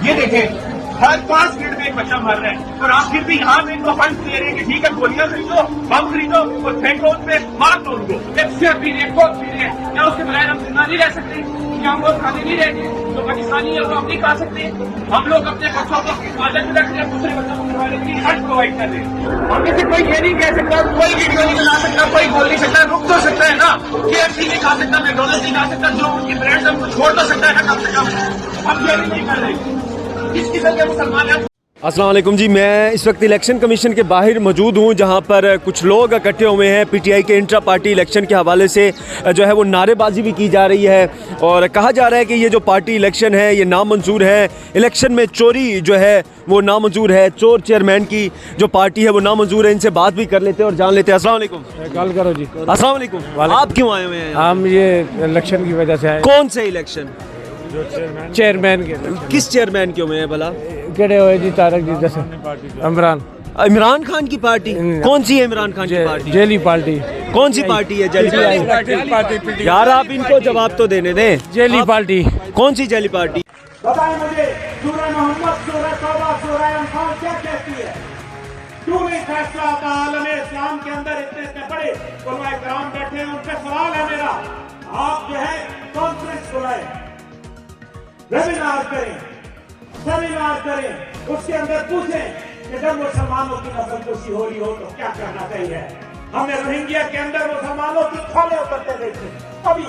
یہ دیکھیں ہر 5 منٹ میں ایک بچہ مر رہا ہے اور آپ پھر بھی یہاں میں ان کو فنڈ دے رہے ہیں کہ ٹھیک ہے گولیاں خریدو بم خریدو اور پھینکو ان پہ مار دو ان کو ایک سیئر پی رہے ہیں کوک پی رہے ہیں کیا اس کے بغیر ہم زندہ نہیں رہ سکتے کیا ہم وہ کھانے نہیں رہتے جو پاکستانی ہے وہ ہم نہیں کھا سکتے ہم لوگ اپنے بچوں کو حفاظت میں رکھ رہے ہیں دوسرے بچوں کو مروانے کے لیے فنڈ پرووائڈ کر رہے ہیں ہم میں سے کوئی یہ نہیں کہہ سکتا کوئی ویڈیو نہیں بنا سکتا کوئی بول نہیں سکتا رک تو سکتا ہے نا KFC نہیں کھا سکتا میکڈونلڈس نہیں کھا سکتا جو ان کی برانڈز ہم کو چھوڑ تو سکتا ہے نا کم سے کم ہم یہ بھی نہیں کر رہے اس قسم کے مسلمان ہیں. السلام علیکم جی. میں اس وقت الیکشن کمیشن کے باہر موجود ہوں جہاں پر کچھ لوگ اکٹھے ہوئے ہیں پی ٹی آئی کے انٹرا پارٹی الیکشن کے حوالے سے جو ہے وہ نعرے بازی بھی کی جا رہی ہے اور کہا جا رہا ہے کہ یہ جو پارٹی الیکشن ہے یہ نامنظور ہے. الیکشن میں چوری جو ہے وہ نامنظور ہے. چور چیئرمین کی جو پارٹی ہے وہ نامنظور ہے. ان سے بات بھی کر لیتے ہیں اور جان لیتے ہیں. السلام علیکم. کال کرو جی. السلام علیکم. آپ کیوں آئے ہوئے ہیں؟ ہم یہ الیکشن کی وجہ سے آئے. کون سے الیکشن؟ چیئرمین کے. کس چیئرمین کے ہوئے ہیں بھلا؟ کہڑے ہوئے جی تارک جی جیسے عمران خان کی پارٹی. کون سی ہے عمران خان کی پارٹی؟ Jelly party. کون سی پارٹی ہے جیلی پارٹی؟ یار آپ ان کو جواب تو دینے دیں. جیلی پارٹی کون سی جیلی پارٹی؟ بتائیں مجھے سورہ محمد سورہ توبہ سورہ انفال کیا کہتی ہے؟ کیوں نہیں فیصلہ آتا عالم اسلام کے اندر اتنے بڑے علماء کرام بیٹھے ہیں ان سے سوال ہے میرا آپ جو ہے کانفرنس بلائیں ویبینار کریں سیمینار کریں اس کے اندر پوچھیں کہ جب مسلمانوں کی نسل کشی ہو رہی ہو تو کیا کرنا چاہیے. ہم نے روہنگیا کے اندر مسلمانوں کی کھولے اترتے دیکھے ابھی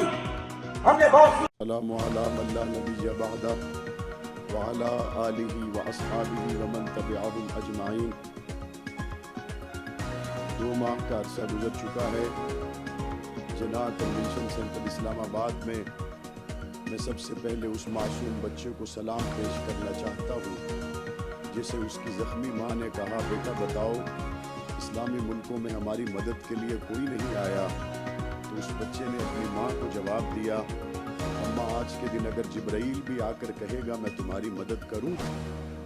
ہم نے بہت السلام علیکم اللہ نبی بعدہ وعلی آلہ واصحابہ ومن تبعہم اجمعین. 2 ماہ کا عرصہ گزر چکا ہے. جناح کنونشن سینٹر اسلام آباد میں سب سے پہلے اس معصوم بچے کو سلام پیش کرنا چاہتا ہوں جسے اس کی زخمی ماں نے کہا بیٹا بتاؤ اسلامی ملکوں میں ہماری مدد کے لیے کوئی نہیں آیا. تو اس بچے نے اپنی ماں کو جواب دیا اماں آج کے دن اگر جبرائیل بھی آ کر کہے گا میں تمہاری مدد کروں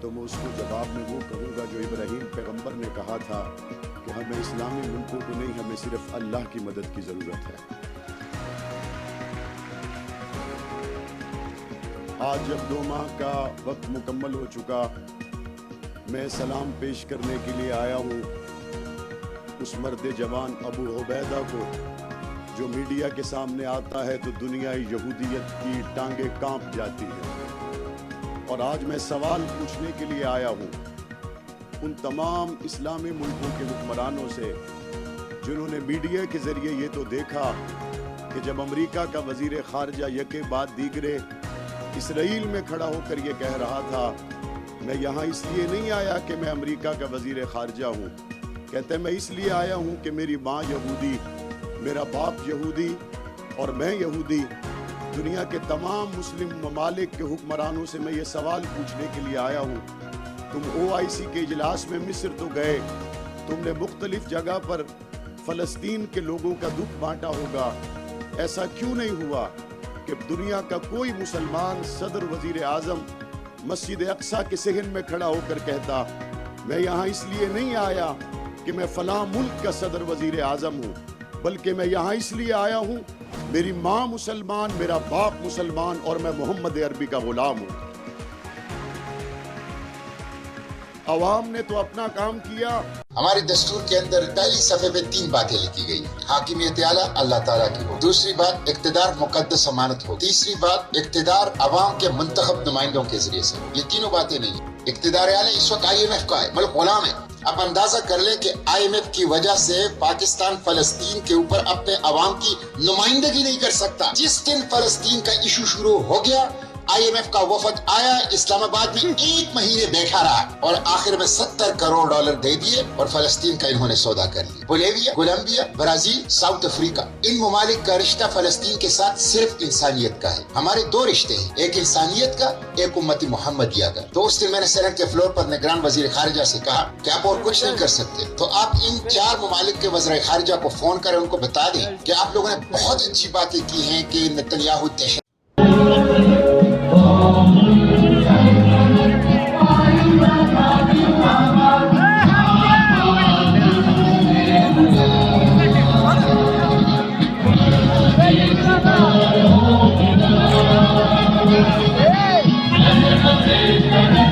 تو میں اس کو جواب میں وہ کہوں گا جو ابراہیم پیغمبر نے کہا تھا کہ ہمیں اسلامی ملکوں کو نہیں ہمیں صرف اللہ کی مدد کی ضرورت ہے. آج جب 2 ماہ کا وقت مکمل ہو چکا میں سلام پیش کرنے کے لیے آیا ہوں اس مرد جوان ابو عبیدہ کو جو میڈیا کے سامنے آتا ہے تو دنیا یہودیت کی ٹانگیں کانپ جاتی ہیں. اور آج میں سوال پوچھنے کے لیے آیا ہوں ان تمام اسلامی ملکوں کے حکمرانوں سے جنہوں نے میڈیا کے ذریعے یہ تو دیکھا کہ جب امریکہ کا وزیر خارجہ یکے بعد دیگرے اسرائیل میں کھڑا ہو کر یہ کہہ رہا تھا میں یہاں اس لیے نہیں آیا کہ میں امریکہ کا وزیر خارجہ ہوں. کہتے میں اس لیے آیا ہوں کہ میری ماں یہودی میرا باپ یہودی اور میں یہودی. دنیا کے تمام مسلم ممالک کے حکمرانوں سے میں یہ سوال پوچھنے کے لیے آیا ہوں تم OIC کے اجلاس میں مصر تو گئے تم نے مختلف جگہ پر فلسطین کے لوگوں کا دکھ بانٹا ہوگا. ایسا کیوں نہیں ہوا کہ دنیا کا کوئی مسلمان صدر وزیر اعظم مسجد اقصی کے صحن میں کھڑا ہو کر کہتا میں یہاں اس لیے نہیں آیا کہ میں فلاں ملک کا صدر وزیر اعظم ہوں بلکہ میں یہاں اس لیے آیا ہوں میری ماں مسلمان میرا باپ مسلمان اور میں محمد عربی کا غلام ہوں. عوام نے تو اپنا کام کیا. ہمارے دستور کے اندر پہلی صفحے پہ 3 باتیں لکھی گئی. حاکمیت اعلیٰ اللہ تعالیٰ کی ہو. دوسری بات اقتدار مقدس امانت ہو. تیسری بات اقتدار عوام کے منتخب نمائندوں کے ذریعے سے. یہ تینوں باتیں نہیں. اقتدار اعلیٰ اس وقت IMF کا ہے ملک غلام ہے. آپ اندازہ کر لیں کہ IMF کی وجہ سے پاکستان فلسطین کے اوپر اپنے عوام کی نمائندگی نہیں کر سکتا. جس دن فلسطین کا ایشو شروع ہو گیا IMF کا وفد آیا اسلام آباد میں 1 مہینے بیٹھا رہا اور آخر میں $70 کروڑ دے دیے اور فلسطین کا انہوں نے سودا کر لیا. Bolivia Colombia Brazil South Africa ان ممالک کا رشتہ فلسطین کے ساتھ صرف انسانیت کا ہے. ہمارے 2 رشتے ہیں ایک انسانیت کا ایک امت محمدیہ کا. تو اس دن میں نے سینٹ کے فلور پر نگران وزیر خارجہ سے کہا کہ آپ اور کچھ نہیں کر سکتے تو آپ ان 4 ممالک کے وزیر خارجہ کو فون کریں ان کو بتا دیں کہ آپ لوگوں نے بہت اچھی باتیں کی ہیں کہ نتنیاہو Hey!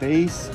23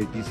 ATC